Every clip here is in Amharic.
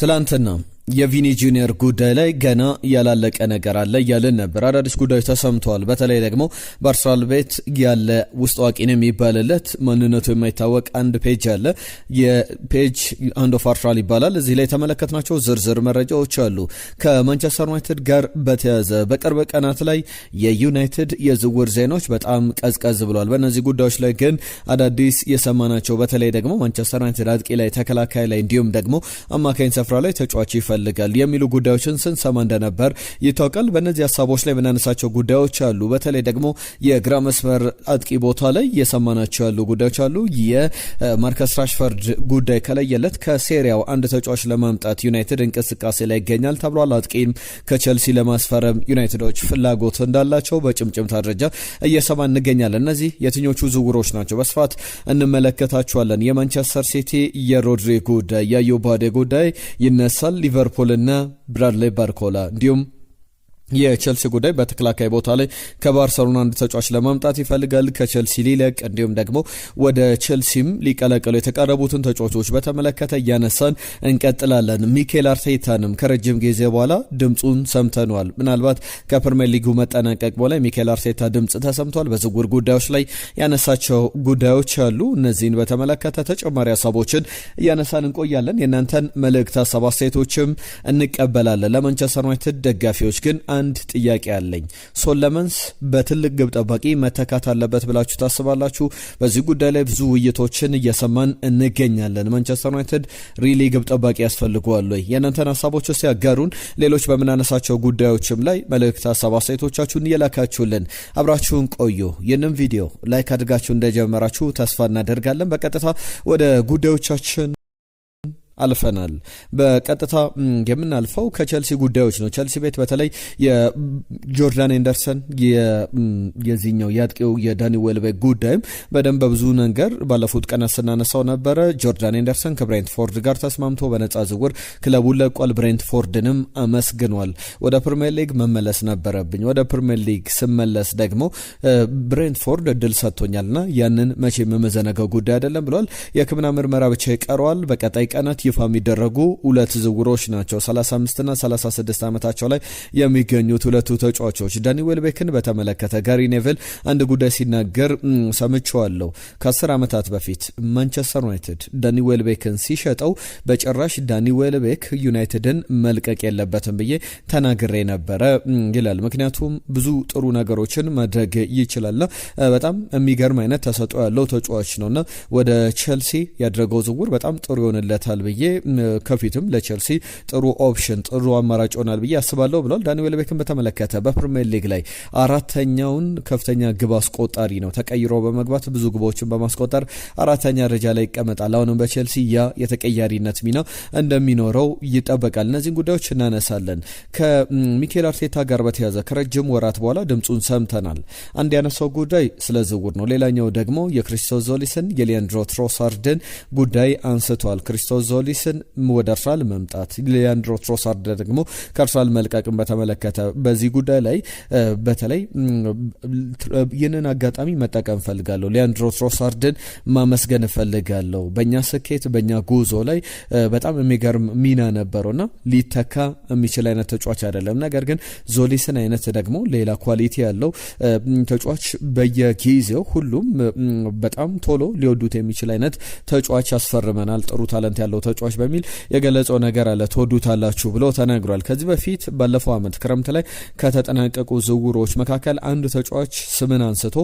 ትላንትና የቪኒ ጁኒየር ጉዳይ ላይ ገና ያላለቀ ነገር አለ ያለን ነበር። አዳዲስ ጉዳዮች ተሰምተዋል። በተለይ ደግሞ በአርሰናል ቤት ያለ ውስጥ አዋቂ ነው የሚባልለት ማንነቱ የማይታወቅ አንድ ፔጅ አለ። የፔጅ አንድ ኦፍ አርሰናል ይባላል። እዚህ ላይ የተመለከትናቸው ዝርዝር መረጃዎች አሉ። ከማንቸስተር ዩናይትድ ጋር በተያያዘ በቅርብ ቀናት ላይ የዩናይትድ የዝውውር ዜናዎች በጣም ቀዝቀዝ ብሏል። በእነዚህ ጉዳዮች ላይ ግን አዳዲስ የሰማናቸው በተለይ ደግሞ ማንቸስተር ዩናይትድ አጥቂ ላይ፣ ተከላካይ ላይ እንዲሁም ደግሞ አማካኝ ስፍራ ላይ ተጫዋች ይፈልጋል የሚሉ ጉዳዮችን ስንሰማ እንደነበር ይታወቃል። በእነዚህ ሀሳቦች ላይ የምናነሳቸው ጉዳዮች አሉ። በተለይ ደግሞ የግራ መስመር አጥቂ ቦታ ላይ የሰማናቸው ያሉ ጉዳዮች አሉ። የማርከስ ራሽፈርድ ጉዳይ ከለየለት ከሴሪያው አንድ ተጫዋች ለማምጣት ዩናይትድ እንቅስቃሴ ላይ ይገኛል ተብሏል። አጥቂም ከቸልሲ ለማስፈረም ዩናይትዶች ፍላጎት እንዳላቸው በጭምጭምታ ደረጃ እየሰማ እንገኛለን። እነዚህ የትኞቹ ዝውውሮች ናቸው? በስፋት እንመለከታቸዋለን። የማንቸስተር ሲቲ የሮድሪ ጉዳይ፣ የአዩብ ባዴ ጉዳይ ይነሳል። ሊቨርፑልና ብራድሌ ባርኮላ እንዲሁም የቸልሲ ጉዳይ በተከላካይ ቦታ ላይ ከባርሰሎና አንድ ተጫዋች ለማምጣት ይፈልጋል። ከቸልሲ ሊለቅ እንዲሁም ደግሞ ወደ ቸልሲም ሊቀላቀሉ የተቃረቡትን ተጫዋቾች በተመለከተ እያነሳን እንቀጥላለን። ሚኬል አርቴታንም ከረጅም ጊዜ በኋላ ድምጹን ሰምተነዋል። ምናልባት ከፕሪሚየር ሊጉ መጠናቀቅ በኋላ ሚኬል አርቴታ ድምጽ ተሰምቷል። በዝውውር ጉዳዮች ላይ ያነሳቸው ጉዳዮች አሉ። እነዚህን በተመለከተ ተጨማሪ ሀሳቦችን እያነሳን እንቆያለን። የእናንተን መልእክት፣ ሀሳብ፣ አስተያየቶችም እንቀበላለን። ለማንቸስተር ዩናይትድ ደጋፊዎች ግን አንድ ጥያቄ አለኝ። ሶለመንስ በትልቅ ግብ ጠባቂ መተካት አለበት ብላችሁ ታስባላችሁ? በዚህ ጉዳይ ላይ ብዙ ውይይቶችን እየሰማን እንገኛለን። ማንቸስተር ዩናይትድ ሪሊ ግብ ጠባቂ ያስፈልገዋል ወይ? የእናንተን ሀሳቦች ውስጥ ያጋሩን። ሌሎች በምናነሳቸው ጉዳዮችም ላይ መልእክት፣ ሀሳብ፣ አስተያየቶቻችሁን እየላካችሁልን አብራችሁን ቆዩ። ይህንን ቪዲዮ ላይክ አድርጋችሁ እንደጀመራችሁ ተስፋ እናደርጋለን። በቀጥታ ወደ ጉዳዮቻችን አልፈናል። በቀጥታ የምናልፈው ከቸልሲ ጉዳዮች ነው። ቸልሲ ቤት በተለይ የጆርዳን ኤንደርሰን የዚህኛው የአጥቂው የዳኒ ዌልቤክ ጉዳይም በደንብ በብዙ ነገር ባለፉት ቀናት ስናነሳው ነበረ። ጆርዳን ኤንደርሰን ከብሬንትፎርድ ጋር ተስማምቶ በነጻ ዝውውር ክለቡን ለቋል። ብሬንትፎርድንም አመስግኗል። ወደ ፕሪሚየር ሊግ መመለስ ነበረብኝ፣ ወደ ፕሪሚየር ሊግ ስመለስ ደግሞ ብሬንትፎርድ እድል ሰጥቶኛልና ያንን መቼ የምዘነጋው ጉዳይ አይደለም ብሏል። የሕክምና ምርመራ ብቻ ይቀረዋል። በቀጣይ ቀናት ይፋ የሚደረጉ ሁለት ዝውውሮች ናቸው። 35 እና 36 ዓመታቸው ላይ የሚገኙት ሁለቱ ተጫዋቾች። ዳኒ ዌልቤክን በተመለከተ ጋሪ ኔቭል አንድ ጉዳይ ሲናገር ሰምቼዋለሁ። ከ10 ዓመታት በፊት ማንቸስተር ዩናይትድ ዳኒ ዌልቤክን ሲሸጠው በጭራሽ ዳኒ ዌልቤክ ዩናይትድን መልቀቅ የለበትም ብዬ ተናግሬ ነበረ ይላል። ምክንያቱም ብዙ ጥሩ ነገሮችን ማድረግ ይችላልና በጣም የሚገርም አይነት ተሰጥኦ ያለው ተጫዋች ነውና ወደ ቸልሲ ያደረገው ዝውውር በጣም ጥሩ ይሆንለታል ብዬ ከፊትም ለቸልሲ ጥሩ ኦፕሽን፣ ጥሩ አማራጭ ሆናል ብዬ አስባለሁ ብሏል። ዳኒ ዌልቤክን በተመለከተ በፕሪሚየር ሊግ ላይ አራተኛውን ከፍተኛ ግብ አስቆጣሪ ነው። ተቀይሮ በመግባት ብዙ ግቦችን በማስቆጠር አራተኛ ደረጃ ላይ ይቀመጣል። አሁንም በቸልሲ ያ የተቀያሪነት ሚና እንደሚኖረው ይጠበቃል። እነዚህን ጉዳዮች እናነሳለን። ከሚኬል አርቴታ ጋር በተያዘ ከረጅም ወራት በኋላ ድምጹን ሰምተናል። አንድ ያነሳው ጉዳይ ስለ ዝውውር ነው። ሌላኛው ደግሞ የክሪስቶስ ዞሊስን የሊያንድሮ ትሮሳርድን ጉዳይ አንስቷል። ክሪስቶስ ዞሊስን ወደ አርሰናል መምጣት፣ ሊያንድሮ ትሮሳርድ ደግሞ ከአርሰናል መልቀቅን በተመለከተ በዚህ ጉዳይ ላይ በተለይ ይህንን አጋጣሚ መጠቀም ፈልጋለሁ። ሊያንድሮ ትሮሳርድን ማመስገን ፈልጋለሁ። በእኛ ስኬት በእኛ ጉዞ ላይ በጣም የሚገርም ሚና ነበረውና ሊተካ የሚችል አይነት ተጫዋች አይደለም። ነገር ግን ዞሊስን አይነት ደግሞ ሌላ ኳሊቲ ያለው ተጫዋች በየጊዜው ሁሉም በጣም ቶሎ ሊወዱት የሚችል አይነት ተጫዋች ያስፈርመናል፣ ጥሩ ታለንት ያለው ተጫዋች በሚል የገለጸው ነገር አለ። ተወዱታላችሁ ብሎ ተናግሯል። ከዚህ በፊት ባለፈው ዓመት ክረምት ላይ ከተጠናቀቁ ዝውውሮች መካከል አንድ ተጫዋች ስምን አንስቶ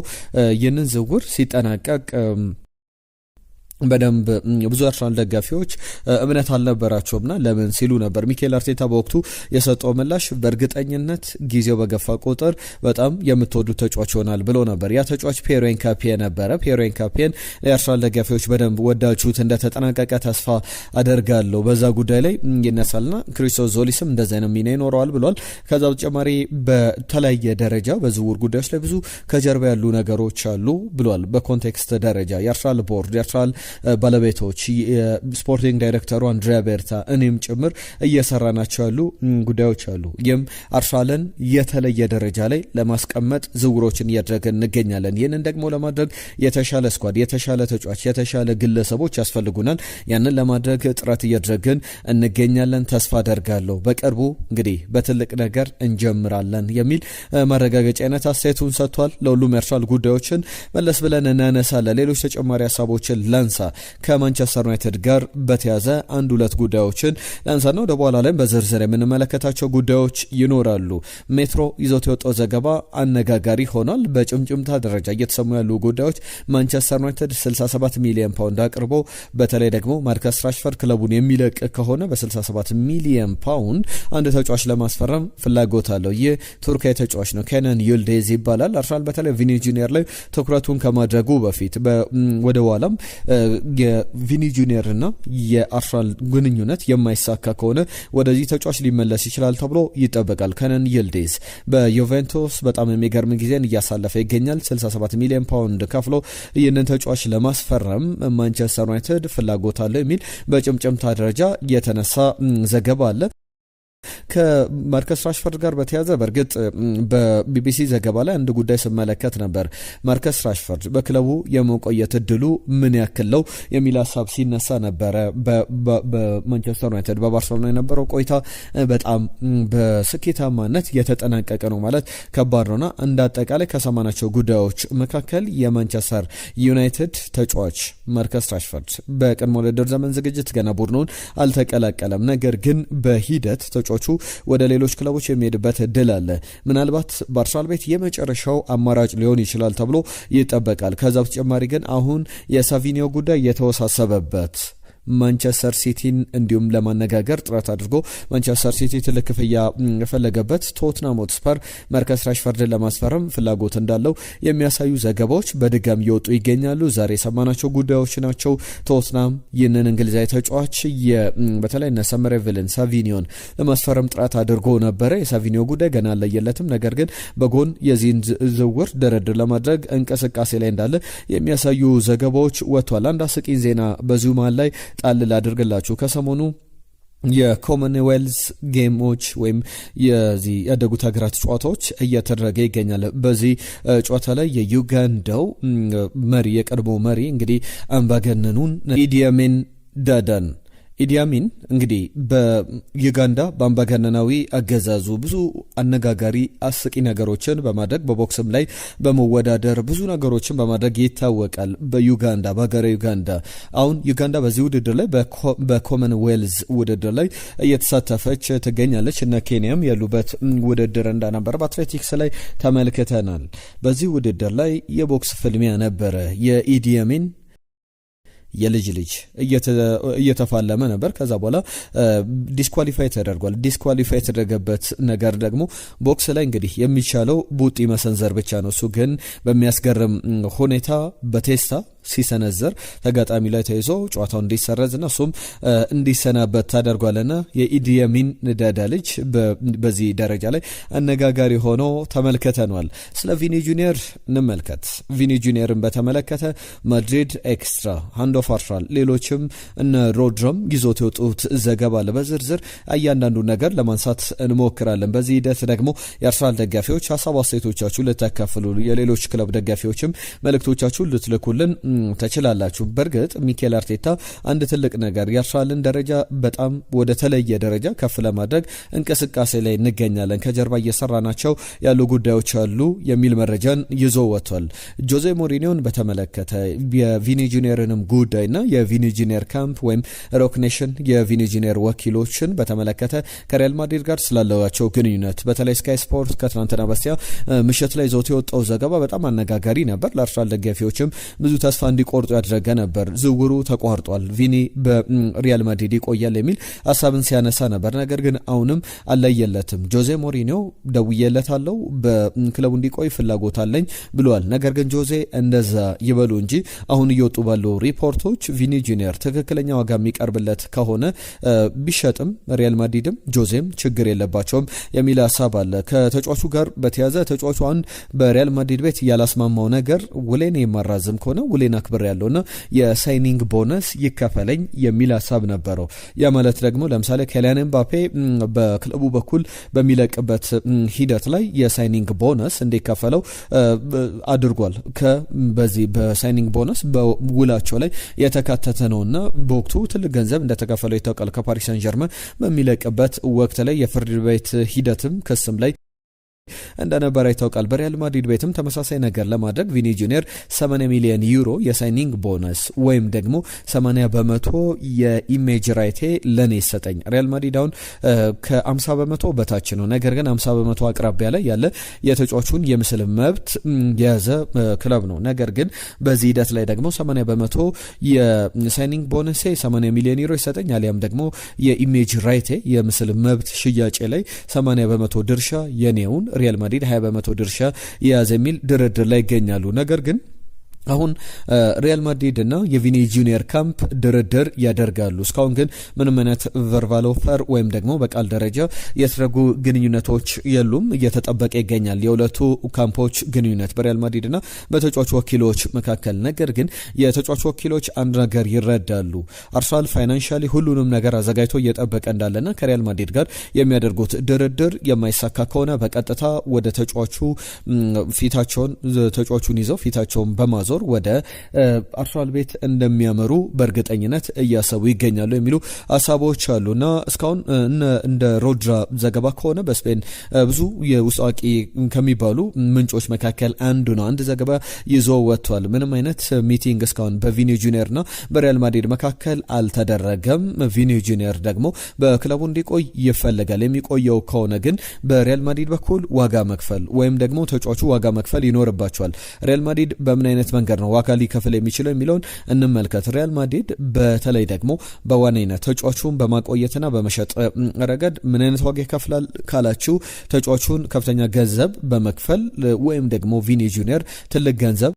ይህንን ዝውውር ሲጠናቀቅ በደንብ ብዙ አርሰናል ደጋፊዎች እምነት አልነበራቸውምና ለምን ሲሉ ነበር። ሚኬል አርቴታ በወቅቱ የሰጠው ምላሽ በእርግጠኝነት ጊዜው በገፋ ቁጥር በጣም የምትወዱት ተጫዋች ይሆናል ብሎ ነበር። ያ ተጫዋች ፒየሮ ኤንካፒዬ ነበረ። ፒየሮ ኤንካፒዬን የአርሰናል ደጋፊዎች በደንብ ወዳችሁት እንደተጠናቀቀ ተስፋ አደርጋለሁ። በዛ ጉዳይ ላይ ይነሳልና ክሪስቶስ ዞሊስም እንደዛ ነው ሚና ይኖረዋል ብሏል። ከዛ በተጨማሪ በተለያየ ደረጃ በዝውውር ጉዳዮች ላይ ብዙ ከጀርባ ያሉ ነገሮች አሉ ብሏል። በኮንቴክስት ደረጃ የአርሰናል ቦርድ የአርሰናል ባለቤቶች ስፖርቲንግ ዳይሬክተሩ አንድሪያ ቤርታ እኔም ጭምር እየሰራናቸው ያሉ ጉዳዮች አሉ። ይህም አርሰናልን የተለየ ደረጃ ላይ ለማስቀመጥ ዝውውሮችን እያደረገን እንገኛለን። ይህንን ደግሞ ለማድረግ የተሻለ ስኳድ፣ የተሻለ ተጫዋች፣ የተሻለ ግለሰቦች ያስፈልጉናል። ያንን ለማድረግ ጥረት እያደረግን እንገኛለን። ተስፋ አደርጋለሁ በቅርቡ እንግዲህ በትልቅ ነገር እንጀምራለን የሚል ማረጋገጫ አይነት አስተያየቱን ሰጥቷል። ለሁሉም የአርሰናል ጉዳዮችን መለስ ብለን እናነሳለን። ሌሎች ተጨማሪ ሀሳቦችን ላንሳ። ከማንቸስተር ዩናይትድ ጋር በተያዘ አንድ ሁለት ጉዳዮችን ላንሳና ወደ በኋላ ላይም በዝርዝር የምንመለከታቸው ጉዳዮች ይኖራሉ። ሜትሮ ይዞት የወጣው ዘገባ አነጋጋሪ ሆኗል። በጭምጭምታ ደረጃ እየተሰሙ ያሉ ጉዳዮች ማንቸስተር ዩናይትድ 67 ሚሊዮን ፓውንድ አቅርቦ በተለይ ደግሞ ማርከስ ራሽፈርድ ክለቡን የሚለቅ ከሆነ በ67 ሚሊዮን ፓውንድ አንድ ተጫዋች ለማስፈረም ፍላጎት አለው። ይህ ቱርካዊ ተጫዋች ነው፣ ኬነን ዩልዴዝ ይባላል። አርሰናል በተለይ ቪኒ ጁኒየር ላይ ትኩረቱን ከማድረጉ በፊት ወደ ኋላም የቪኒ ጁኒየር እና የአርሰናል ግንኙነት የማይሳካ ከሆነ ወደዚህ ተጫዋች ሊመለስ ይችላል ተብሎ ይጠበቃል። ኬነን ዩልዴዝ በዩቬንቱስ በጣም የሚገርም ጊዜን እያሳለፈ ይገኛል። 67 ሚሊዮን ፓውንድ ከፍሎ ይህንን ተጫዋች ለማስፈረም ማንቸስተር ዩናይትድ ፍላጎት አለው የሚል በጭምጭምታ ደረጃ የተነሳ ዘገባ አለ። ከማርከስ ራሽፈርድ ጋር በተያዘ በእርግጥ በቢቢሲ ዘገባ ላይ አንድ ጉዳይ ስመለከት ነበር። ማርከስ ራሽፈርድ በክለቡ የመቆየት እድሉ ምን ያክል ነው የሚል ሀሳብ ሲነሳ ነበረ። በማንቸስተር ዩናይትድ በባርሴሎና የነበረው ቆይታ በጣም በስኬታማነት የተጠናቀቀ ነው ማለት ከባድ ነውና እንደ አጠቃላይ ከሰማናቸው ጉዳዮች መካከል የማንቸስተር ዩናይትድ ተጫዋች ማርከስ ራሽፈርድ በቅድመ ውድድር ዘመን ዝግጅት ገና ቡድኑን አልተቀላቀለም። ነገር ግን በሂደት ተጫዋቹ ወደ ሌሎች ክለቦች የሚሄድበት እድል አለ። ምናልባት በአርሰናል ቤት የመጨረሻው አማራጭ ሊሆን ይችላል ተብሎ ይጠበቃል። ከዛ በተጨማሪ ግን አሁን የሳቪኒዮ ጉዳይ የተወሳሰበበት ማንቸስተር ሲቲን እንዲሁም ለማነጋገር ጥረት አድርጎ ማንቸስተር ሲቲ ትልቅ ክፍያ የፈለገበት ቶትናም ሆትስፐር ማርከስ ራሽፈርድን ለማስፈረም ፍላጎት እንዳለው የሚያሳዩ ዘገባዎች በድጋም እየወጡ ይገኛሉ። ዛሬ የሰማናቸው ጉዳዮች ናቸው። ቶትናም ይህንን እንግሊዛዊ ተጫዋች በተለይ እነ ሰመረቪልን ሳቪኒዮን ለማስፈረም ጥረት አድርጎ ነበረ። የሳቪኒዮ ጉዳይ ገና አለየለትም። ነገር ግን በጎን የዚህን ዝውውር ድርድር ለማድረግ እንቅስቃሴ ላይ እንዳለ የሚያሳዩ ዘገባዎች ወጥቷል። አንድ አስቂኝ ዜና በዚሁ መሃል ላይ ጣል ላድርግላችሁ። ከሰሞኑ የኮመንዌልዝ ጌሞች ወይም የዚህ ያደጉት ሀገራት ጨዋታዎች እየተደረገ ይገኛል። በዚህ ጨዋታ ላይ የዩጋንዳው መሪ የቀድሞ መሪ እንግዲህ አምባገነኑን ኢዲ አሚን ዳዳን ኢዲ አሚን እንግዲህ በዩጋንዳ በአምባገነናዊ አገዛዙ ብዙ አነጋጋሪ አስቂ ነገሮችን በማድረግ በቦክስም ላይ በመወዳደር ብዙ ነገሮችን በማድረግ ይታወቃል። በዩጋንዳ በሀገረ ዩጋንዳ አሁን ዩጋንዳ በዚህ ውድድር ላይ በኮመንዌልዝ ውድድር ላይ እየተሳተፈች ትገኛለች። እነ ኬንያም ያሉበት ውድድር እንደነበረ በአትሌቲክስ ላይ ተመልክተናል። በዚህ ውድድር ላይ የቦክስ ፍልሚያ ነበረ። የኢዲ አሚን የልጅ ልጅ እየተፋለመ ነበር። ከዛ በኋላ ዲስኳሊፋይ ተደርጓል። ዲስኳሊፋይ የተደረገበት ነገር ደግሞ ቦክስ ላይ እንግዲህ የሚቻለው ቡጢ መሰንዘር ብቻ ነው። እሱ ግን በሚያስገርም ሁኔታ በቴስታ ሲሰነዘር ተጋጣሚ ላይ ተይዞ ጨዋታው እንዲሰረዝና እሱም እንዲሰናበት ታደርጓልና የኢዲ አሚን ዳዳ ልጅ በዚህ ደረጃ ላይ አነጋጋሪ ሆኖ ተመልክተናል። ስለ ቪኒ ጁኒየር እንመልከት። ቪኒ ጁኒየርን በተመለከተ ማድሪድ ኤክስትራ ሃንድ ኦፍ አርሰናል ሌሎችም እነ ሮድረም ይዞት የወጡት ዘገባ አለ። በዝርዝር እያንዳንዱ ነገር ለማንሳት እንሞክራለን። በዚህ ሂደት ደግሞ የአርሰናል ደጋፊዎች ሀሳብ አስተያየቶቻችሁ ልታካፍሉ፣ የሌሎች ክለብ ደጋፊዎችም መልእክቶቻችሁ ልትልኩልን ተችላላችሁ። በእርግጥ ሚኬል አርቴታ አንድ ትልቅ ነገር የአርሰናልን ደረጃ በጣም ወደ ተለየ ደረጃ ከፍ ለማድረግ እንቅስቃሴ ላይ እንገኛለን፣ ከጀርባ እየሰራናቸው ያሉ ጉዳዮች አሉ የሚል መረጃን ይዞ ወጥቷል። ጆዜ ሞሪኒዮን በተመለከተ የቪኒ ጁኒየርንም ጉዳይና የቪኒ ጁኒየር ካምፕ ወይም ሮክ ኔሽን የቪኒ ጁኒየር ወኪሎችን በተመለከተ ከሪያል ማድሪድ ጋር ስላለዋቸው ግንኙነት በተለይ ስካይ ስፖርት ከትናንትና በስቲያ ምሽት ላይ ይዞት የወጣው ዘገባ በጣም አነጋጋሪ ነበር። ለአርሰናል ደጋፊዎችም ብዙ ተስፋ እንዲቆርጡ ያደረገ ነበር። ዝውውሩ ተቋርጧል፣ ቪኒ በሪያል ማድሪድ ይቆያል የሚል ሀሳብን ሲያነሳ ነበር። ነገር ግን አሁንም አለየለትም። ጆዜ ሞሪኒዮ ደውዬለታለሁ፣ በክለቡ እንዲቆይ ፍላጎት አለኝ ብሏል። ነገር ግን ጆዜ እንደዛ ይበሉ እንጂ አሁን እየወጡ ባሉ ሪፖርቶች ቪኒ ጁኒየር ትክክለኛ ዋጋ የሚቀርብለት ከሆነ ቢሸጥም ሪያል ማድሪድም ጆዜም ችግር የለባቸውም የሚል ሀሳብ አለ። ከተጫዋቹ ጋር በተያዘ ተጫዋቹ አሁን በሪያል ማድሪድ ቤት ያላስማማው ነገር ውሌን የማራዝም ከሆነ ውሌን ቃሌን አክብር ያለውና የሳይኒንግ ቦነስ ይከፈለኝ የሚል ሀሳብ ነበረው። ያ ማለት ደግሞ ለምሳሌ ኬሊያን ኤምባፔ በክለቡ በኩል በሚለቅበት ሂደት ላይ የሳይኒንግ ቦነስ እንዲከፈለው አድርጓል። በዚህ በሳይኒንግ ቦነስ በውላቸው ላይ የተካተተ ነውና በወቅቱ ትልቅ ገንዘብ እንደተከፈለው ይታወቃል። ከፓሪስ ሰን ዠርመን በሚለቅበት ወቅት ላይ የፍርድ ቤት ሂደትም ክስም ላይ እንደነበረ ይታወቃል። በሪያል ማድሪድ ቤትም ተመሳሳይ ነገር ለማድረግ ቪኒ ጁኒየር 80 ሚሊዮን ዩሮ የሳይኒንግ ቦነስ ወይም ደግሞ 80% የኢሜጅ ራይቴ ለኔ ይሰጠኝ። ሪያል ማድሪድ አሁን ከ50% በታች ነው። ነገር ግን 50% አቅራቢያ ላይ ያለ የተጫዋቹን የምስል መብት የያዘ ክለብ ነው። ነገር ግን በዚህ ሂደት ላይ ደግሞ 80% የሳይኒንግ ቦነስ 80 ሚሊዮን ዩሮ ይሰጠኝ አሊያም ደግሞ የኢሜጅ ራይቴ የምስል መብት ሽያጭ ላይ 80% ድርሻ የኔውን ሪያል ማድሪድ 20% ድርሻ የያዘ የሚል ድርድር ላይ ይገኛሉ። ነገር ግን አሁን ሪያል ማድሪድ እና የቪኒ ጁኒየር ካምፕ ድርድር ያደርጋሉ። እስካሁን ግን ምንም አይነት ቨርባል ኦፈር ወይም ደግሞ በቃል ደረጃ የተደረጉ ግንኙነቶች የሉም፣ እየተጠበቀ ይገኛል የሁለቱ ካምፖች ግንኙነት በሪያል ማድሪድ እና በተጫዋች ወኪሎች መካከል። ነገር ግን የተጫዋች ወኪሎች አንድ ነገር ይረዳሉ። አርሰናል ፋይናንሻሊ ሁሉንም ነገር አዘጋጅቶ እየጠበቀ እንዳለና ከሪያል ማድሪድ ጋር የሚያደርጉት ድርድር የማይሳካ ከሆነ በቀጥታ ወደ ተጫዋቹን ይዘው ፊታቸውን በማዞር ወደ አርሰናል ቤት እንደሚያመሩ በእርግጠኝነት እያሰቡ ይገኛሉ የሚሉ ሀሳቦች አሉና እስካሁን እንደ ሮድራ ዘገባ ከሆነ በስፔን ብዙ የውስጥ አዋቂ ከሚባሉ ምንጮች መካከል አንዱ ነው። አንድ ዘገባ ይዞ ወጥቷል። ምንም አይነት ሚቲንግ እስካሁን በቪኒ ጁኒየርና በሪያል ማድሪድ መካከል አልተደረገም። ቪኒ ጁኒየር ደግሞ በክለቡ እንዲቆይ ይፈልጋል። የሚቆየው ከሆነ ግን በሪያል ማድሪድ በኩል ዋጋ መክፈል ወይም ደግሞ ተጫዋቹ ዋጋ መክፈል ይኖርባቸዋል። ሪያል ማድሪድ በምን አይነት መንገድ ነው ዋጋ ሊከፍል የሚችለው የሚለውን እንመልከት። ሪያል ማድሪድ በተለይ ደግሞ በዋነኝነት ተጫዋቹን በማቆየትና በመሸጥ ረገድ ምን አይነት ዋጋ ይከፍላል ካላችሁ ተጫዋቹን ከፍተኛ ገንዘብ በመክፈል ወይም ደግሞ ቪኒ ጁኒየር ትልቅ ገንዘብ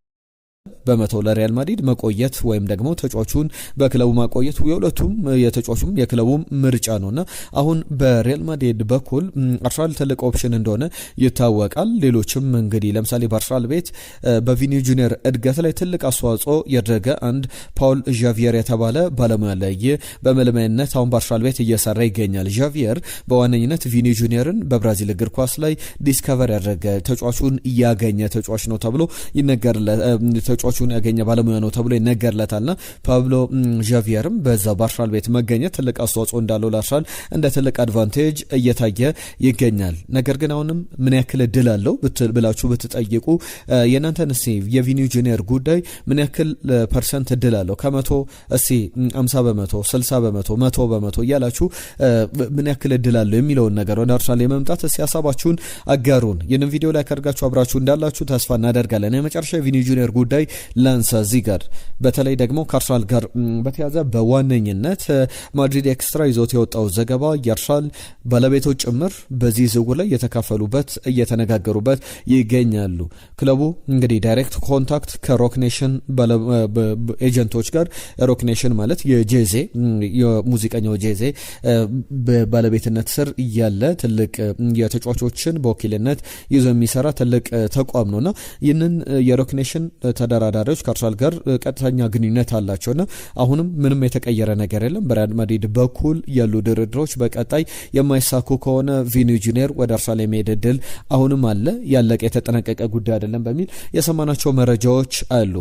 በመተው ለሪያል ማድሪድ መቆየት ወይም ደግሞ ተጫዋቹን በክለቡ ማቆየት የሁለቱም የተጫዋቹም የክለቡም ምርጫ ነውና አሁን በሪያል ማድሪድ በኩል አርሰናል ትልቅ ኦፕሽን እንደሆነ ይታወቃል። ሌሎችም እንግዲህ ለምሳሌ በአርሰናል ቤት በቪኒ ጁኒየር እድገት ላይ ትልቅ አስተዋጽኦ ያደረገ አንድ ፓውል ዣቪየር የተባለ ባለሙያ ላይ በመለማይነት አሁን በአርሰናል ቤት እየሰራ ይገኛል። ዣቪየር በዋነኝነት ቪኒ ጁኒየርን በብራዚል እግር ኳስ ላይ ዲስከቨር ያደረገ ተጫዋቹን ያገኘ ተጫዋች ነው ተብሎ ይነገርለታል። ተጫዋቹን ያገኘ ባለሙያ ነው ተብሎ ይነገርለታልና ፓብሎ ዣቪየርም በዛ በአርሰናል ቤት መገኘት ትልቅ አስተዋጽኦ እንዳለው ለአርሰናል እንደ ትልቅ አድቫንቴጅ እየታየ ይገኛል። ነገር ግን አሁንም ምን ያክል እድል አለው ብላችሁ ብትጠይቁ የናንተን የቪኒ ጁኒየር ጉዳይ ምን ያክል ፐርሰንት እድል አለው ከመቶ 50%፣ 60%፣ 100% እያላችሁ ምን ያክል እድል አለው የሚለውን ነገር ወደ አርሰናል የመምጣት ሀሳባችሁን አጋሩን። ይህንን ቪዲዮ ላይ ካደርጋችሁ አብራችሁ እንዳላችሁ ተስፋ እናደርጋለን። የመጨረሻ የቪኒ ጁኒየር ጉዳይ ላንሳ እዚህ ጋር በተለይ ደግሞ ከአርሰናል ጋር በተያዘ በዋነኝነት ማድሪድ ኤክስትራ ይዞት የወጣው ዘገባ የአርሰናል ባለቤቶች ጭምር በዚህ ዝውውር ላይ የተካፈሉበት እየተነጋገሩበት ይገኛሉ። ክለቡ እንግዲህ ዳይሬክት ኮንታክት ከሮክኔሽን ኤጀንቶች ጋር ሮክኔሽን ማለት የጄዜ የሙዚቀኛው ጄዜ ባለቤትነት ስር ያለ ትልቅ የተጫዋቾችን በወኪልነት ይዞ የሚሰራ ትልቅ ተቋም ነውና ይህንን የሮክኔሽን ተደራዳሪዎች ከአርሰናል ጋር ቀጥተኛ ግንኙነት አላቸውና አሁንም ምንም የተቀየረ ነገር የለም። በሪያል ማድሪድ በኩል ያሉ ድርድሮች በቀጣይ የማይሳኩ ከሆነ ቪኒ ጁኒየር ወደ አርሰናል የመሄድ እድል አሁንም አለ። ያለቀ የተጠናቀቀ ጉዳይ አይደለም በሚል የሰማናቸው መረጃዎች አሉ።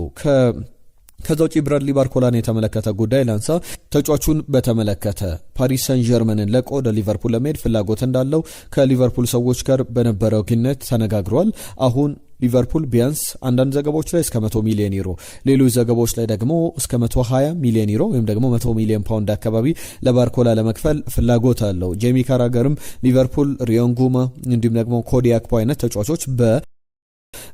ከዛ ውጪ ብራድሊ ባርኮላን የተመለከተ ጉዳይ ላንሳ። ተጫዋቹን በተመለከተ ፓሪስ ሰን ዠርመንን ለቆ ወደ ሊቨርፑል ለመሄድ ፍላጎት እንዳለው ከሊቨርፑል ሰዎች ጋር በነበረው ግንኙነት ተነጋግሯል። አሁን ሊቨርፑል ቢያንስ አንዳንድ ዘገባዎች ላይ እስከ 100 ሚሊዮን ዩሮ፣ ሌሎች ዘገባዎች ላይ ደግሞ እስከ 120 ሚሊዮን ዩሮ ወይም ደግሞ 100 ሚሊዮን ፓውንድ አካባቢ ለባርኮላ ለመክፈል ፍላጎት አለው። ጄሚ ካራገርም ሊቨርፑል ሪዮን ጉማ እንዲሁም ደግሞ ኮዲ አክፖ አይነት ተጫዋቾች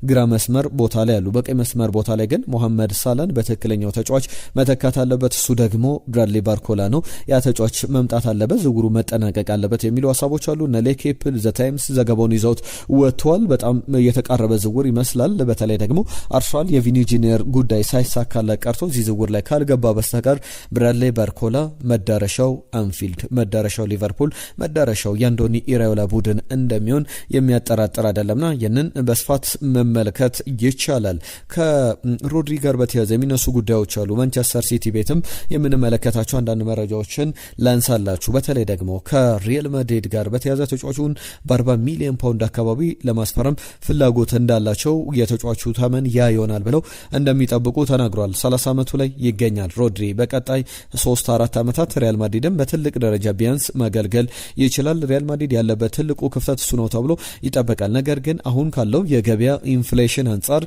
ግራ መስመር ቦታ ላይ ያሉ፣ በቀኝ መስመር ቦታ ላይ ግን ሞሐመድ ሳላን በትክክለኛው ተጫዋች መተካት አለበት። እሱ ደግሞ ብራድሊ ባርኮላ ነው። ያ ተጫዋች መምጣት አለበት፣ ዝውውሩ መጠናቀቅ አለበት የሚሉ ሀሳቦች አሉ። ሌኬፕ ዘ ታይምስ ዘገባውን ይዘውት ወጥቷል። በጣም የተቃረበ ዝውውር ይመስላል። በተለይ ደግሞ አርሰናል የቪኒ ጁኒየር ጉዳይ ሳይሳካለት ቀርቶ እዚህ ዝውውር ላይ ካልገባ በስተቀር ብራድሊ ባርኮላ መዳረሻው አንፊልድ፣ መዳረሻው ሊቨርፑል፣ መዳረሻው የአንዶኒ ኢራዮላ ቡድን እንደሚሆን የሚያጠራጥር አይደለምና ይህንን በስፋት መመልከት ይቻላል። ከሮድሪ ጋር በተያያዘ የሚነሱ ጉዳዮች አሉ። ማንቸስተር ሲቲ ቤትም የምንመለከታቸው አንዳንድ መረጃዎችን ላንሳላችሁ። በተለይ ደግሞ ከሪያል ማድሪድ ጋር በተያያዘ ተጫዋቹን በ40 ሚሊዮን ፓውንድ አካባቢ ለማስፈረም ፍላጎት እንዳላቸው የተጫዋቹ ተመን ያ ይሆናል ብለው እንደሚጠብቁ ተናግሯል። 30 ዓመቱ ላይ ይገኛል ሮድሪ። በቀጣይ 3-4 ዓመታት ሪያል ማድሪድም በትልቅ ደረጃ ቢያንስ ማገልገል ይችላል። ሪያል ማድሪድ ያለበት ትልቁ ክፍተት እሱ ነው ተብሎ ይጠበቃል። ነገር ግን አሁን ካለው የገበያ ኢንፍሌሽን አንጻር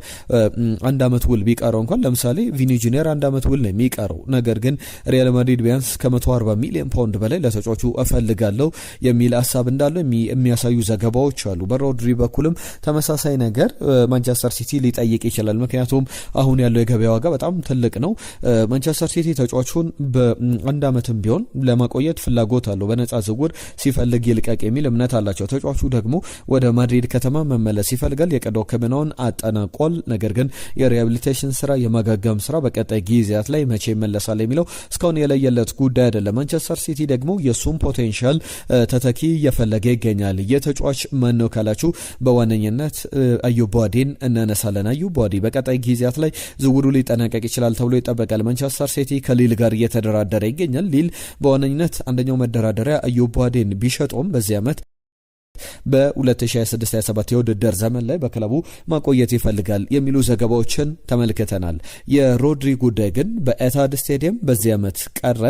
አንድ ዓመት ውል ቢቀረው እንኳን ለምሳሌ ቪኒ ጁኒየር አንድ ዓመት ውል ነው የሚቀረው። ነገር ግን ሪያል ማድሪድ ቢያንስ ከ140 ሚሊዮን ፓውንድ በላይ ለተጫዋቹ እፈልጋለሁ የሚል ሀሳብ እንዳለው የሚያሳዩ ዘገባዎች አሉ። በሮድሪ በኩልም ተመሳሳይ ነገር ማንቸስተር ሲቲ ሊጠይቅ ይችላል። ምክንያቱም አሁን ያለው የገበያ ዋጋ በጣም ትልቅ ነው። ማንቸስተር ሲቲ ተጫዋቹን በአንድ ዓመትም ቢሆን ለማቆየት ፍላጎት አለው። በነጻ ዝውውር ሲፈልግ ይልቀቅ የሚል እምነት አላቸው። ተጫዋቹ ደግሞ ወደ ማድሪድ ከተማ መመለስ ይፈልጋል። የቀዶ ሕክምናውን አጠናቋል። ነገር ግን የሪሃቢሊቴሽን ስራ የማገገም ስራ በቀጣይ ጊዜያት ላይ መቼ ይመለሳል የሚለው እስካሁን የለየለት ጉዳይ አይደለም። ማንቸስተር ሲቲ ደግሞ የሱም ፖቴንሻል ተተኪ እየፈለገ ይገኛል። የተጫዋች ማን ነው ካላችሁ በዋነኝነት አዩብ ቧዲን እናነሳለን። አዩብ ቧዲ በቀጣይ ጊዜያት ላይ ዝውውሩ ሊጠናቀቅ ይችላል ተብሎ ይጠበቃል። ማንቸስተር ሲቲ ከሊል ጋር እየተደራደረ ይገኛል። ሊል በዋነኝነት አንደኛው መደራደሪያ አዩብ ቧዲን ቢሸጦም በዚህ ዓመት በ2026-27 የውድድር ዘመን ላይ በክለቡ ማቆየት ይፈልጋል የሚሉ ዘገባዎችን ተመልክተናል። የሮድሪ ጉዳይ ግን በኤታድ ስቴዲየም በዚህ ዓመት ቀረ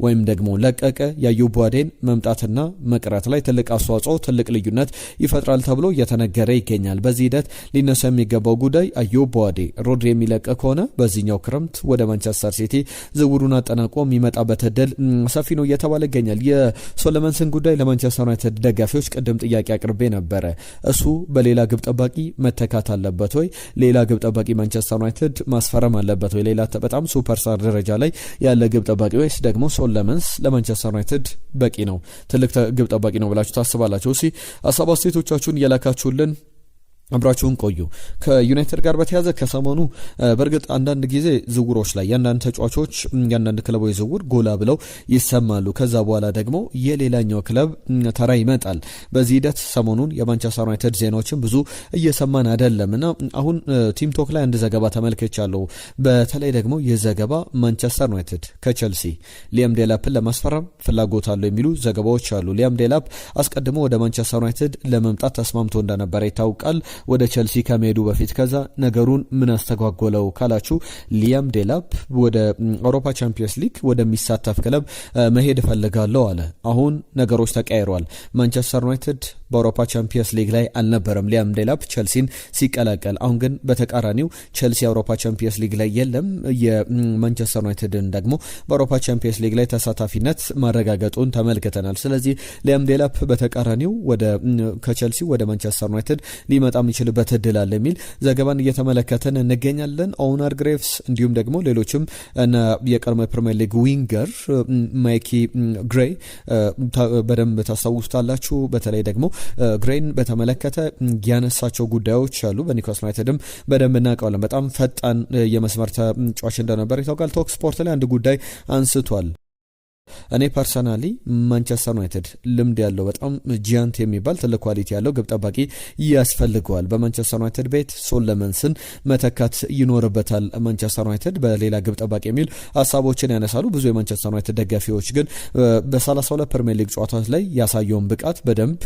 ወይም ደግሞ ለቀቀ የአዩብ ቧዲን መምጣትና መቅረት ላይ ትልቅ አስተዋጽኦ ትልቅ ልዩነት ይፈጥራል ተብሎ እየተነገረ ይገኛል። በዚህ ሂደት ሊነሳ የሚገባው ጉዳይ አዩብ ቧዲ ሮድሪ የሚለቅ ከሆነ በዚህኛው ክረምት ወደ ማንቸስተር ሲቲ ዝውውሩን አጠናቆ የሚመጣበት እድል ሰፊ ነው እየተባለ ይገኛል። የሶሎመንስን ጉዳይ ለማንቸስተር ዩናይትድ ደጋፊዎች ቅድም ጥያቄ አቅርቤ ነበረ። እሱ በሌላ ግብ ጠባቂ መተካት አለበት ወይ? ሌላ ግብ ጠባቂ ማንቸስተር ዩናይትድ ማስፈረም አለበት ወይ? ሌላ በጣም ሱፐርስታር ደረጃ ላይ ያለ ግብ ጠባቂ ወይስ ደግሞ ሶሎመንስ ለማንቸስተር ዩናይትድ በቂ ነው፣ ትልቅ ግብ ጠባቂ ነው ብላችሁ ታስባላችሁ? እሺ ሀሳብ አስተያየቶቻችሁን እየላካችሁልን አብራችሁን ቆዩ። ከዩናይትድ ጋር በተያዘ ከሰሞኑ በእርግጥ አንዳንድ ጊዜ ዝውውሮች ላይ ያንዳንድ ተጫዋቾች ያንዳንድ ክለቦች ዝውውር ጎላ ብለው ይሰማሉ። ከዛ በኋላ ደግሞ የሌላኛው ክለብ ተራ ይመጣል። በዚህ ሂደት ሰሞኑን የማንቸስተር ዩናይትድ ዜናዎችን ብዙ እየሰማን አይደለም እና አሁን ቲምቶክ ላይ አንድ ዘገባ ተመልክቻለሁ። በተለይ ደግሞ የዘገባ ማንቸስተር ዩናይትድ ከቸልሲ ሊያም ዴላፕን ለማስፈረም ፍላጎት አለው የሚሉ ዘገባዎች አሉ። ሊያም ዴላፕ አስቀድሞ ወደ ማንቸስተር ዩናይትድ ለመምጣት ተስማምቶ እንደነበረ ይታወቃል። ወደ ቸልሲ ከመሄዱ በፊት ከዛ ነገሩን ምን አስተጓጎለው ካላችሁ ሊያም ዴላፕ ወደ አውሮፓ ቻምፒየንስ ሊግ ወደሚሳተፍ ክለብ መሄድ እፈልጋለሁ አለ። አሁን ነገሮች ተቀያይረዋል። ማንቸስተር ዩናይትድ በአውሮፓ ቻምፒየንስ ሊግ ላይ አልነበረም ሊያም ዴላፕ ቸልሲን ሲቀላቀል። አሁን ግን በተቃራኒው ቸልሲ የአውሮፓ ቻምፒየንስ ሊግ ላይ የለም። የማንቸስተር ዩናይትድን ደግሞ በአውሮፓ ቻምፒየንስ ሊግ ላይ ተሳታፊነት ማረጋገጡን ተመልክተናል። ስለዚህ ሊያም ዴላፕ በተቃራኒው ከቸልሲ ወደ ማንቸስተር ዩናይትድ ሊመጣ የሚችልበት እድል አለ የሚል ዘገባን እየተመለከተን እንገኛለን። ኦውናር ግሬቭስ እንዲሁም ደግሞ ሌሎችም የቀድሞ ፕሪሚየር ሊግ ዊንገር ማይኪ ግሬይ በደንብ ታስታውሱታላችሁ። በተለይ ደግሞ ግሬይን በተመለከተ ያነሳቸው ጉዳዮች አሉ። በኒውካስል ዩናይትድም በደንብ እናውቀዋለን። በጣም ፈጣን የመስመር ተጫዋች እንደነበር ይታወቃል። ቶክ ስፖርት ላይ አንድ ጉዳይ አንስቷል። እኔ ፐርሰናሊ ማንቸስተር ዩናይትድ ልምድ ያለው በጣም ጂያንት የሚባል ትልቅ ኳሊቲ ያለው ግብ ጠባቂ ያስፈልገዋል። በማንቸስተር ዩናይትድ ቤት ሶሎመንስን መተካት ይኖርበታል ማንቸስተር ዩናይትድ በሌላ ግብ ጠባቂ የሚል ሀሳቦችን ያነሳሉ ብዙ የማንቸስተር ዩናይትድ ደጋፊዎች። ግን በ32 ፕሪሚየር ሊግ ጨዋታዎች ላይ ያሳየውን ብቃት በደንብ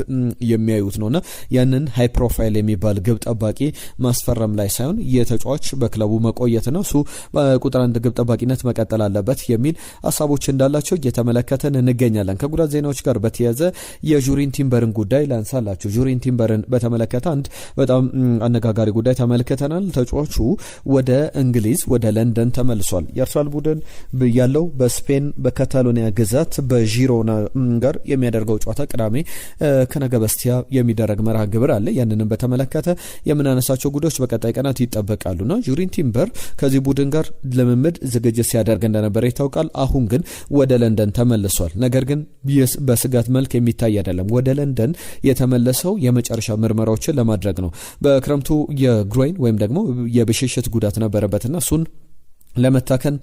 የሚያዩት ነውና ያንን ሃይ ፕሮፋይል የሚባል ግብ ጠባቂ ማስፈረም ላይ ሳይሆን የተጫዋች በክለቡ መቆየት ነው፣ እሱ በቁጥር አንድ ግብ ጠባቂነት መቀጠል አለበት የሚል ሀሳቦች እንዳላቸው እየተመለከተን እንገኛለን። ከጉዳት ዜናዎች ጋር በተያያዘ የጁሪን ቲምበርን ጉዳይ ላንሳላችሁ። ጁሪን ቲምበርን በተመለከተ አንድ በጣም አነጋጋሪ ጉዳይ ተመልክተናል። ተጫዋቹ ወደ እንግሊዝ ወደ ለንደን ተመልሷል። የአርሰናል ቡድን ያለው በስፔን በካታሎኒያ ግዛት በዢሮና ጋር የሚያደርገው ጨዋታ ቅዳሜ ከነገ በስቲያ የሚደረግ መርሃ ግብር አለ። ያንንም በተመለከተ የምናነሳቸው ጉዳዮች በቀጣይ ቀናት ይጠበቃሉና ጁሪን ቲምበር ከዚህ ቡድን ጋር ልምምድ ዝግጅት ሲያደርግ እንደነበረ ይታወቃል። አሁን ግን ወደ ለንደን ተመልሷል። ነገር ግን በስጋት መልክ የሚታይ አይደለም። ወደ ለንደን የተመለሰው የመጨረሻ ምርመራዎችን ለማድረግ ነው። በክረምቱ የግሮይን ወይም ደግሞ የብሽሽት ጉዳት ነበረበትና እሱን ለመታከም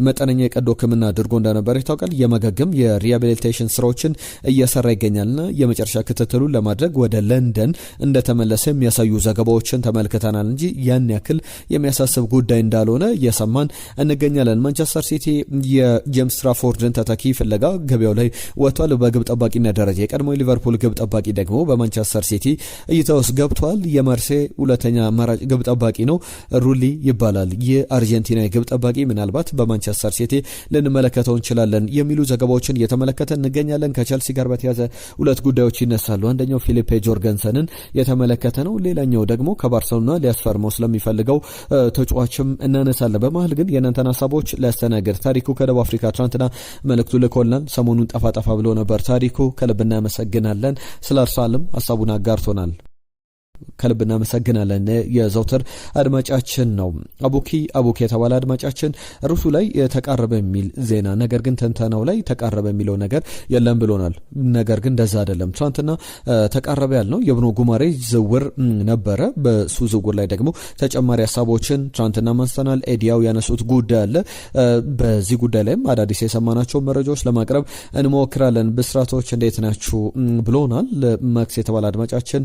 መጠነኛ የቀዶ ሕክምና አድርጎ እንደነበር ይታወቃል። የማገገም የሪሃቢሊቴሽን ስራዎችን እየሰራ ይገኛልና የመጨረሻ ክትትሉን ለማድረግ ወደ ለንደን እንደተመለሰ የሚያሳዩ ዘገባዎችን ተመልክተናል እንጂ ያን ያክል የሚያሳስብ ጉዳይ እንዳልሆነ እየሰማን እንገኛለን። ማንቸስተር ሲቲ የጄምስ ትራፎርድን ተተኪ ፍለጋ ገበያው ላይ ወጥቷል። በግብ ጠባቂነት ደረጃ የቀድሞ ሊቨርፑል ግብ ጠባቂ ደግሞ በማንቸስተር ሲቲ እይታ ውስጥ ገብቷል። የማርሴ ሁለተኛ አማራጭ ግብ ጠባቂ ነው፣ ሩሊ ይባላል። የአርጀንቲና ግብ ጠባቂ ምናልባት በማንቸስተር ሲቲ ልንመለከተው እንችላለን የሚሉ ዘገባዎችን እየተመለከተ እንገኛለን። ከቸልሲ ጋር በተያዘ ሁለት ጉዳዮች ይነሳሉ። አንደኛው ፊሊፔ ጆርገንሰንን የተመለከተ ነው። ሌላኛው ደግሞ ከባርሰሎና ሊያስፈርመው ስለሚፈልገው ተጫዋችም እናነሳለን። በመሀል ግን የእናንተን ሀሳቦች ሊያስተናግድ ታሪኩ ከደቡብ አፍሪካ ትናንትና መልእክቱ ልኮልናል። ሰሞኑን ጠፋ ብሎ ነበር። ታሪኩ ከልብ እናመሰግናለን። ስለ አርሰናልም ሀሳቡን አጋርቶናል። ከልብ እናመሰግናለን። የዘውትር አድማጫችን ነው። አቡኪ የተባለ አድማጫችን ርዕሱ ላይ ተቃረበ የሚል ዜና ነገር ግን ተንተናው ላይ ተቃረበ የሚለው ነገር የለም ብሎናል። ነገር ግን እንደዛ አይደለም። ትናንትና ተቃረበ ያልነው የብኖ ጉማሬ ዝውውር ነበረ። በሱ ዝውውር ላይ ደግሞ ተጨማሪ ሀሳቦችን ትናንትና ማንስተናል። ኤዲያው ያነሱት ጉዳይ አለ። በዚህ ጉዳይ ላይም አዳዲስ የሰማናቸው መረጃዎች ለማቅረብ እንሞክራለን። ብስራቶች እንዴት ናችሁ ብሎናል። ማክስ የተባለ አድማጫችን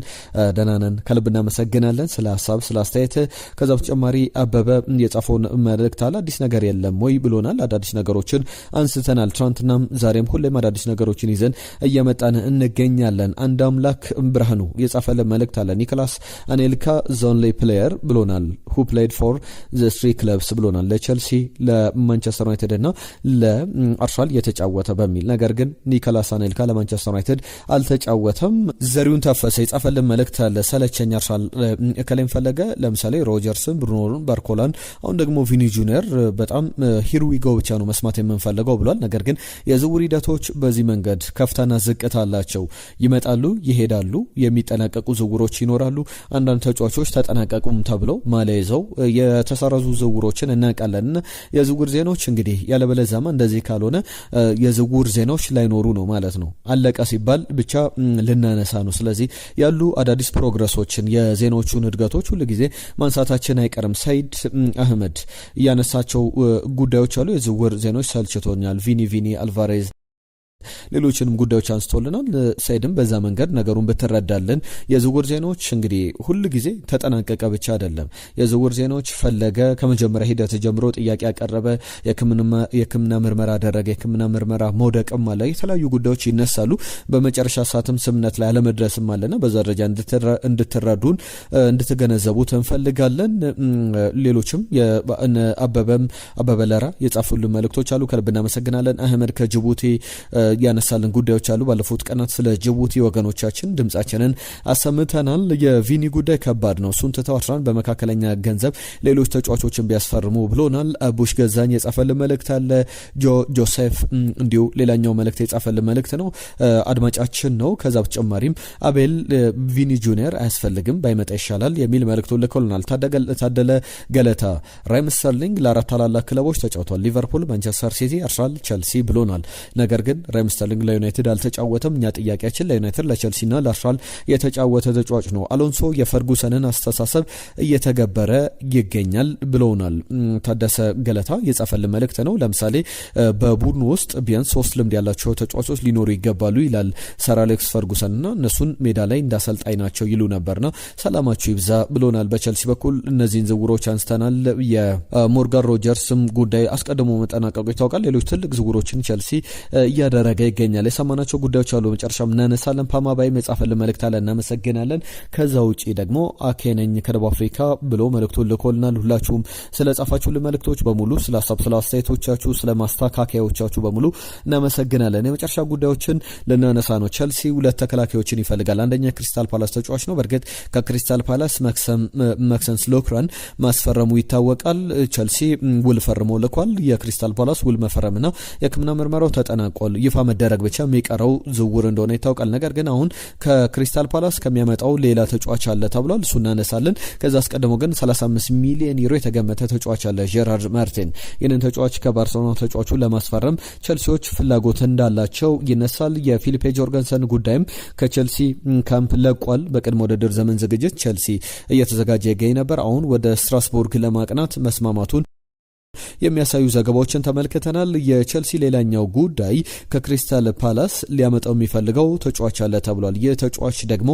ደህና ነን ከልብ እናመሰግናለን ስለ ሀሳብ ስለ አስተያየት። ከዛ በተጨማሪ አበበ የጻፈውን መልእክት አለ። አዲስ ነገር የለም ወይ ብሎናል። አዳዲስ ነገሮችን አንስተናል። ትናንትናም ዛሬም ሁሌም አዳዲስ ነገሮችን ይዘን እየመጣን እንገኛለን። አንድ አምላክ ብርሃኑ የጻፈልን መልእክት አለ። ኒኮላስ አኔልካ ዞንሊ ፕሌየር ብሎናል። who played for the three clubs ብሎናል። ለቸልሲ ለማንቸስተር ዩናይትድ እና ለአርሰናል የተጫወተ በሚል ነገር ግን ኒኮላስ አኔልካ ለማንቸስተር ዩናይትድ አልተጫወተም። ዘሪሁን ታፈሰ የጻፈልን መልእክት አለ። ሰለቸኛ አርሰናል ከላይም ፈለገ ለምሳሌ ሮጀርስን፣ ብሩኖን፣ ባርኮላን አሁን ደግሞ ቪኒ ጁኒየር በጣም ሂሩዊጎ ብቻ ነው መስማት የምንፈልገው ብሏል። ነገር ግን የዝውውር ሂደቶች በዚህ መንገድ ከፍታና ዝቅታ አላቸው። ይመጣሉ፣ ይሄዳሉ፣ የሚጠናቀቁ ዝውውሮች ይኖራሉ። አንዳንድ ተጫዋቾች ተጠናቀቁም ተብለው ማሊያ ይዘው የተሰረዙ ዝውውሮችን እናውቃለን። የዝውውር ዜናዎች እንግዲህ ያለበለዚያማ እንደዚህ ካልሆነ የዝውውር ዜናዎች ላይኖሩ ነው ማለት ነው። አለቀ ሲባል ብቻ ልናነሳ ነው። ስለዚህ ያሉ አዳዲስ ፕሮግረሶችን የዜናዎቹን እድገቶች ሁሉ ጊዜ ማንሳታችን አይቀርም። ሰይድ አህመድ እያነሳቸው ጉዳዮች አሉ። የዝውውር ዜናዎች ሰልችቶኛል፣ ቪኒ አልቫሬዝ ሌሎችንም ጉዳዮች አንስቶልናል። ሰይድም በዛ መንገድ ነገሩን ብትረዳልን። የዝውውር ዜናዎች እንግዲህ ሁሉ ጊዜ ተጠናቀቀ ብቻ አይደለም። የዝውውር ዜናዎች ፈለገ ከመጀመሪያ ሂደት ጀምሮ ጥያቄ ያቀረበ የሕክምና ምርመራ አደረገ፣ የሕክምና ምርመራ መውደቅም አለ፣ የተለያዩ ጉዳዮች ይነሳሉ። በመጨረሻ ሰዓትም ስምነት ላይ አለመድረስም አለና በዛ ደረጃ እንድትረዱን እንድትገነዘቡት እንፈልጋለን። ሌሎችም አበበ ለራ የጻፉልን መልእክቶች አሉ። ከልብ እናመሰግናለን። አህመድ ከጅቡቲ ያነሳልን ጉዳዮች አሉ። ባለፉት ቀናት ስለ ጅቡቲ ወገኖቻችን ድምጻችንን አሰምተናል። የቪኒ ጉዳይ ከባድ ነው። እሱን ትተው አርሰናል በመካከለኛ ገንዘብ ሌሎች ተጫዋቾችን ቢያስፈርሙ ብሎናል። ቡሽ ገዛኝ የጻፈልን መልእክት አለ። ጆሴፍ እንዲሁ ሌላኛው መልእክት የጻፈልን መልእክት ነው፣ አድማጫችን ነው። ከዛ በተጨማሪም አቤል ቪኒ ጁኒየር አያስፈልግም ባይመጣ ይሻላል የሚል መልእክቱን ልኮልናል። ታደለ ገለታ ራሂም ስተርሊንግ ለአራት ታላላቅ ክለቦች ተጫውቷል፣ ሊቨርፑል፣ ማንቸስተር ሲቲ፣ አርሰናል፣ ቸልሲ ብሎናል። ነገር ግን ራሂም ስተርሊንግ ለዩናይትድ አልተጫወተም። እኛ ጥያቄያችን ለዩናይትድ ለቸልሲና ለአርሰናል የተጫወተ ተጫዋች ነው። አሎንሶ የፈርጉሰንን አስተሳሰብ እየተገበረ ይገኛል ብለውናል። ታደሰ ገለታ የጻፈልን መልእክት ነው። ለምሳሌ በቡድኑ ውስጥ ቢያንስ 3 ልምድ ያላቸው ተጫዋቾች ሊኖሩ ይገባሉ ይላል ሰር አሌክስ ፈርጉሰንና እነሱን ሜዳ ላይ እንዳሰልጣኝ ናቸው ይሉ ነበርና ሰላማችሁ ይብዛ ብሎናል። በቸልሲ በኩል እነዚህን ዝውውሮች አንስተናል። የሞርጋን ሮጀርስም ጉዳይ አስቀድሞ መጠናቀቁ ይታወቃል። ሌሎች ትልቅ ዝውውሮችን ቸልሲ እያደረገ ይገኛል። የሰማናቸው ጉዳዮች አሉ። መጨረሻም እናነሳለን። ፓማባይ መጻፈልን መልእክት አለ፣ እናመሰግናለን። ከዛ ውጪ ደግሞ አኬነኝ ከደቡብ አፍሪካ ብሎ መልእክቱን ልኮልናል። ሁላችሁም ስለ ጻፋችሁልን መልእክቶች በሙሉ ስለ ሀሳብ ስለ አስተያየቶቻችሁ ስለ ማስተካከያዎቻችሁ በሙሉ እናመሰግናለን። የመጨረሻ ጉዳዮችን ልናነሳ ነው። ቸልሲ 2 ተከላካዮችን ይፈልጋል። አንደኛ ክሪስታል ፓላስ ተጫዋች ነው። በእርግጥ ከክሪስታል ፓላስ ማክሰንስ ሎክራን ማስፈረሙ ይታወቃል። ቸልሲ ውል ፈርሞ ልኳል። የክሪስታል ፓላስ ውል መፈረምና የሕክምና ምርመራው ተጠናቋል። ይፋ መደረግ ብቻ የሚቀረው ዝውውር እንደሆነ ይታወቃል። ነገር ግን አሁን ከክሪስታል ፓላስ ከሚያመጣው ሌላ ተጫዋች አለ ተብሏል። እሱ እናነሳለን። ከዛ አስቀድሞ ግን 35 ሚሊዮን ዩሮ የተገመተ ተጫዋች አለ፣ ጄራርድ ማርቲን። ይህንን ተጫዋች ከባርሴሎና ተጫዋቹን ለማስፈረም ቸልሲዎች ፍላጎት እንዳላቸው ይነሳል። የፊሊፔ ጆርገንሰን ጉዳይም ከቸልሲ ካምፕ ለቋል። በቅድመ ውድድር ዘመን ዝግጅት ቸልሲ እየተዘጋጀ ይገኝ ነበር። አሁን ወደ ስትራስቡርግ ለማቅናት መስማማቱን የሚያሳዩ ዘገባዎችን ተመልክተናል። የቸልሲ ሌላኛው ጉዳይ ከክሪስታል ፓላስ ሊያመጣው የሚፈልገው ተጫዋች አለ ተብሏል። ይህ ተጫዋች ደግሞ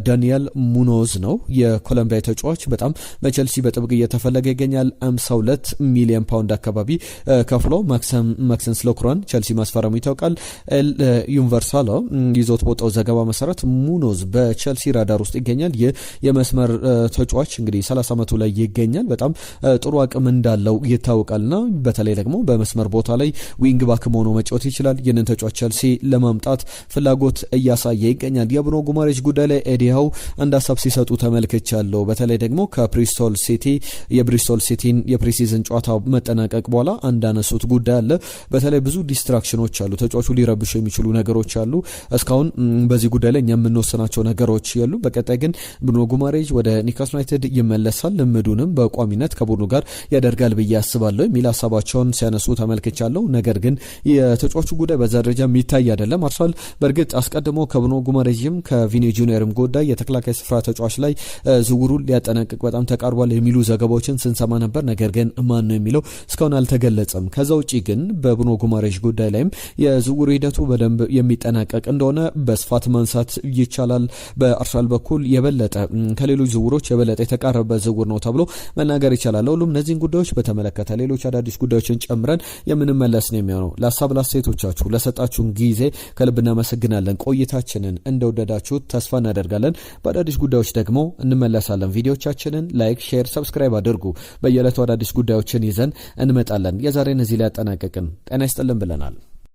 ዳንኤል ሙኖዝ ነው። የኮሎምቢያ ተጫዋች በጣም በቸልሲ በጥብቅ እየተፈለገ ይገኛል። 52 ሚሊዮን ፓውንድ አካባቢ ከፍሎ ማክሰንስ ሎክሯን ቸልሲ ማስፈረሙ ይታወቃል። ዩኒቨርሳል ይዞት በወጣው ዘገባ መሰረት ሙኖዝ በቸልሲ ራዳር ውስጥ ይገኛል። ይህ የመስመር ተጫዋች እንግዲህ 30 ዓመቱ ላይ ይገኛል። በጣም ጥሩ አቅም እንዳለው ይታወቃልና በተለይ ደግሞ በመስመር ቦታ ላይ ዊንግ ባክ ሆኖ መጫወት ይችላል። ይህንን ተጫዋች ቸልሲ ለማምጣት ፍላጎት እያሳየ ይገኛል። የብሩኖ ጉማሬሽ ጉዳይ ላይ ኤዲሃው አንድ ሀሳብ ሲሰጡ ተመልክቻለሁ። በተለይ ደግሞ ከብሪስቶል ሲቲን የፕሪሲዝን ጨዋታ መጠናቀቅ በኋላ አንዳነሱት ጉዳይ አለ። በተለይ ብዙ ዲስትራክሽኖች አሉ፣ ተጫዋቹ ሊረብሹ የሚችሉ ነገሮች አሉ። እስካሁን በዚህ ጉዳይ ላይ እኛ የምንወስናቸው ነገሮች ያሉ። በቀጣይ ግን ብሩኖ ጉማሬሽ ወደ ኒውካስል ዩናይትድ ይመለሳል፣ ልምዱንም በቋሚነት ከቡድኑ ጋር ያደርጋል ብዬ አስባለሁ የሚል ሀሳባቸውን ሲያነሱ ተመልክቻለሁ። ነገር ግን የተጫዋቹ ጉዳይ በዛ ደረጃ የሚታይ አይደለም። አርሰናል በእርግጥ አስቀድሞ ከብሩኖ ጉማሬሽም ከቪኒ ጁኒየርም ጉዳይ የተከላካይ ስፍራ ተጫዋች ላይ ዝውውሩን ሊያጠናቅቅ በጣም ተቃርቧል የሚሉ ዘገባዎችን ስንሰማ ነበር። ነገር ግን ማን ነው የሚለው እስካሁን አልተገለጸም። ከዛ ውጪ ግን በብሩኖ ጉማሬሽ ጉዳይ ላይም የዝውውር ሂደቱ በደንብ የሚጠናቀቅ እንደሆነ በስፋት ማንሳት ይቻላል። በአርሰናል በኩል የበለጠ ከሌሎች ዝውውሮች የበለጠ የተቃረበ ዝውውር ነው ተብሎ መናገር ይቻላል። ሁሉም እነዚህን ጉዳዮች በተመለከተ ሌሎች አዳዲስ ጉዳዮችን ጨምረን የምንመለስ ነው የሚሆነው። ለሀሳብ ላስተያየቶቻችሁ ለሰጣችሁን ጊዜ ከልብ እናመሰግናለን። ቆይታችንን እንደወደዳችሁት ተስፋ እናደርጋለን። በአዳዲስ ጉዳዮች ደግሞ እንመለሳለን። ቪዲዮቻችንን ላይክ፣ ሼር፣ ሰብስክራይብ አድርጉ። በየዕለቱ አዳዲስ ጉዳዮችን ይዘን እንመጣለን። የዛሬን እዚህ ላይ ያጠናቀቅን። ጤና ይስጥልን ብለናል።